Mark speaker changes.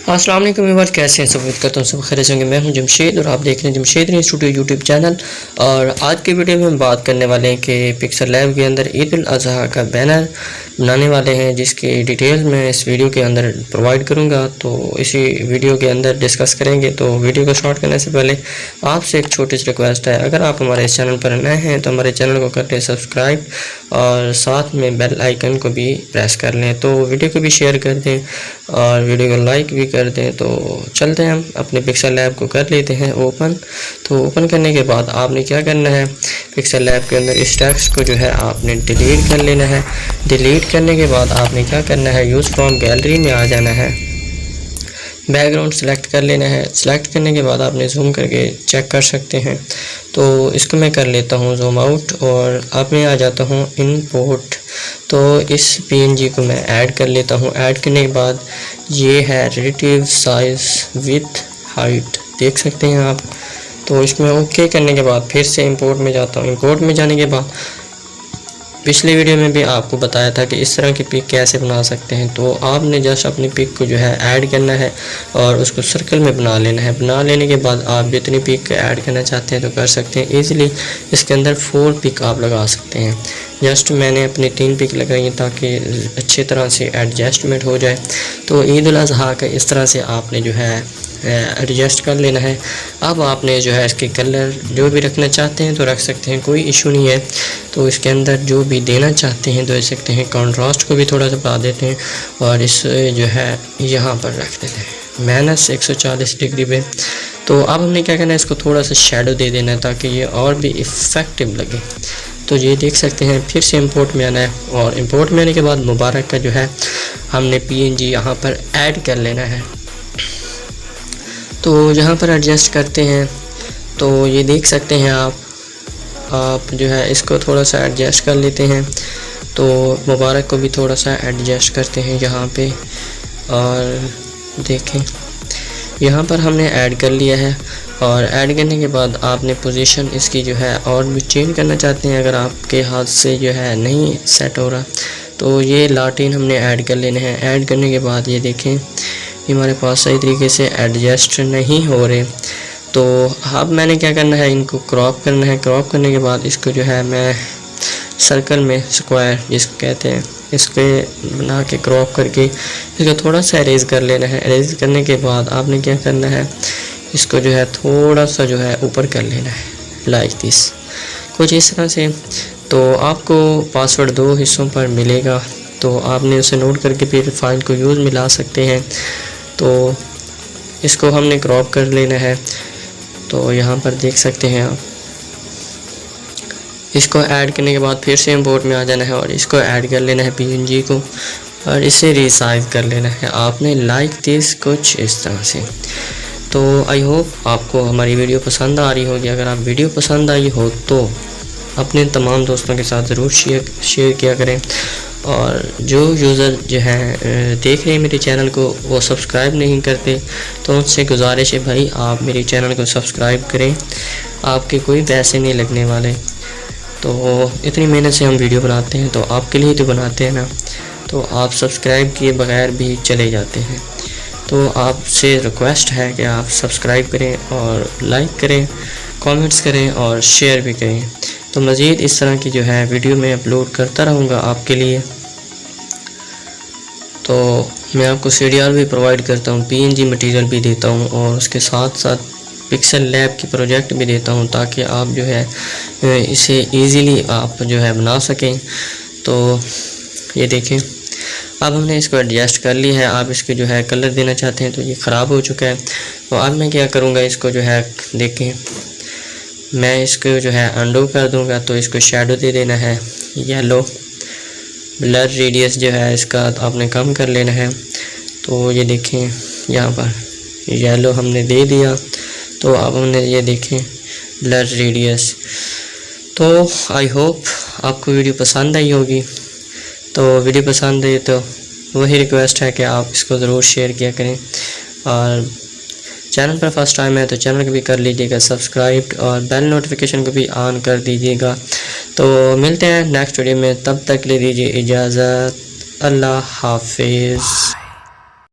Speaker 1: अस्सलाम वालेकुम व्यूअर्स, कैसे हैं सब? उम्मीद करता हूँ सब खैरियत से होंगे। मैं हूं जमशेद और आप देख रहे हैं जमशेद स्टूडियो यूट्यूब चैनल। और आज के वीडियो में हम बात करने वाले हैं कि पिक्सल लैब के अंदर ईद उल अज़हा का बैनर बनाने वाले हैं, जिसकी डिटेल्स मैं इस वीडियो के अंदर प्रोवाइड करूंगा। तो इसी वीडियो के अंदर डिस्कस करेंगे। तो वीडियो को स्टार्ट करने से पहले आपसे एक छोटी सी रिक्वेस्ट है, अगर आप हमारे इस चैनल पर नए हैं तो हमारे चैनल को कर लें सब्सक्राइब और साथ में बेल आइकन को भी प्रेस कर लें। तो वीडियो को भी शेयर कर दें और वीडियो को लाइक भी कर दें। तो चलते हैं, हम अपने पिक्सल लैब को कर लेते हैं ओपन। तो ओपन करने के बाद आपने क्या करना है, पिक्सल लैब के अंदर इस टेक्स्ट को जो है आपने डिलीट कर लेना है। डिलीट करने के बाद आपने क्या करना है, यूज़ फ्रॉम गैलरी में आ जाना है, बैकग्राउंड सेलेक्ट कर लेना है। सेलेक्ट करने के बाद आपने जूम करके चेक कर सकते हैं। तो इसको मैं कर लेता हूँ जूम आउट और अब मैं आ जाता हूँ इंपोर्ट। तो इस पीएनजी को मैं ऐड कर लेता हूँ। ऐड करने के बाद ये है रिलेटिव साइज विथ हाइट, देख सकते हैं आप। तो इसमें ओके करने के बाद फिर से इंपोर्ट में जाता हूँ। इंपोर्ट में जाने के बाद पिछले वीडियो में भी आपको बताया था कि इस तरह की पिक कैसे बना सकते हैं। तो आपने जस्ट अपनी पिक को जो है ऐड करना है और उसको सर्कल में बना लेना है। बना लेने के बाद आप जितनी पिक ऐड करना चाहते हैं तो कर सकते हैं ईज़िली। इसके अंदर 4 पिक आप लगा सकते हैं। जस्ट मैंने अपनी 3 पिक लगाई ताकि अच्छी तरह से एडजस्टमेंट हो जाए। तो ईद उल अज़हा का इस तरह से आपने जो है एडजस्ट कर लेना है। अब आपने जो है इसके कलर जो भी रखना चाहते हैं तो रख सकते हैं, कोई इशू नहीं है। तो इसके अंदर जो भी देना चाहते हैं दे सकते हैं। कॉन्ट्रास्ट को भी थोड़ा सा बढ़ा देते हैं और इस जो है यहाँ पर रख देते हैं -140 डिग्री पे। तो अब हमने क्या करना है, इसको थोड़ा सा शेडो दे देना है ताकि ये और भी इफ़ेक्टिव लगे। तो ये देख सकते हैं। फिर से इंपोर्ट में आना है और इंपोर्ट में आने के बाद मुबारक का जो है हमने पीएनजी यहाँ पर ऐड कर लेना है। तो यहाँ पर एडजस्ट करते हैं तो ये देख सकते हैं आप जो है इसको थोड़ा सा एडजस्ट कर लेते हैं। तो मुबारक को भी थोड़ा सा एडजस्ट करते हैं यहाँ पे और देखें यहाँ पर हमने ऐड कर लिया है। और ऐड करने के बाद आपने पोजीशन इसकी जो है और भी चेंज करना चाहते हैं, अगर आपके हाथ से जो है नहीं सेट हो रहा तो ये लाटिन हमने ऐड कर लेने हैं। ऐड करने के बाद ये देखें ये हमारे पास सही तरीके से एडजस्ट नहीं हो रहे। तो अब मैंने क्या करना है, इनको क्रॉप करना है। क्रॉप करने के बाद इसको जो है मैं सर्कल में स्क्वायर जिसको कहते हैं इसके बना के क्रॉप करके इसको थोड़ा सा अरेज कर लेना है। अरेज करने के बाद आपने क्या करना है, इसको जो है थोड़ा सा जो है ऊपर कर लेना है लाइक दिस, कुछ इस तरह से। तो आपको पासवर्ड 2 हिस्सों पर मिलेगा, तो आपने उसे नोट करके फिर फाइल को यूज़ में ला सकते हैं। तो इसको हमने क्रॉप कर लेना है। तो यहाँ पर देख सकते हैं आप, इसको ऐड करने के बाद फिर से इंपोर्ट में आ जाना है और इसको ऐड कर लेना है पीएनजी को और इसे रिसाइज कर लेना है आपने लाइक दिस, कुछ इस तरह से। तो आई होप आपको हमारी वीडियो पसंद आ रही होगी। अगर आप वीडियो पसंद आई हो तो अपने तमाम दोस्तों के साथ ज़रूर शेयर किया करें। और जो यूज़र जो हैं देख रहे हैं मेरे चैनल को वो सब्सक्राइब नहीं करते तो उनसे गुजारिश है भाई आप मेरे चैनल को सब्सक्राइब करें, आपके कोई पैसे नहीं लगने वाले। तो इतनी मेहनत से हम वीडियो बनाते हैं तो आपके लिए तो बनाते हैं ना, तो आप सब्सक्राइब किए बगैर भी चले जाते हैं। तो आपसे रिक्वेस्ट है कि आप सब्सक्राइब करें और लाइक करें, कमेंट्स करें और शेयर भी करें। तो मज़ीद इस तरह की जो है वीडियो मैं अपलोड करता रहूँगा आपके लिए। तो मैं आपको सीडीआर भी प्रोवाइड करता हूँ, पीएनजी मटेरियल भी देता हूँ और उसके साथ साथ पिक्सल लैब की प्रोजेक्ट भी देता हूँ ताकि आप जो है इसे इजीली आप जो है बना सकें। तो ये देखें अब हमने इसको एडजस्ट कर लिया है। आप इसके जो है कलर देना चाहते हैं तो ये ख़राब हो चुका है। तो अब मैं क्या करूँगा, इसको जो है देखें मैं इसको जो है अंडो कर दूँगा। तो इसको शेडो दे देना है येलो, ब्लर रेडियस जो है इसका आपने कम कर लेना है। तो ये देखें यहाँ पर येलो हमने दे दिया। तो अब हमने ये देखें ब्लर रेडियस। तो आई होप आपको वीडियो पसंद आई होगी। तो वीडियो पसंद आई तो वही रिक्वेस्ट है कि आप इसको ज़रूर शेयर किया करें और चैनल पर फर्स्ट टाइम है तो चैनल को भी कर लीजिएगा सब्सक्राइब और बेल नोटिफिकेशन को भी ऑन कर दीजिएगा। तो मिलते हैं नेक्स्ट वीडियो में, तब तक ले दीजिए इजाज़त। अल्लाह हाफिज़।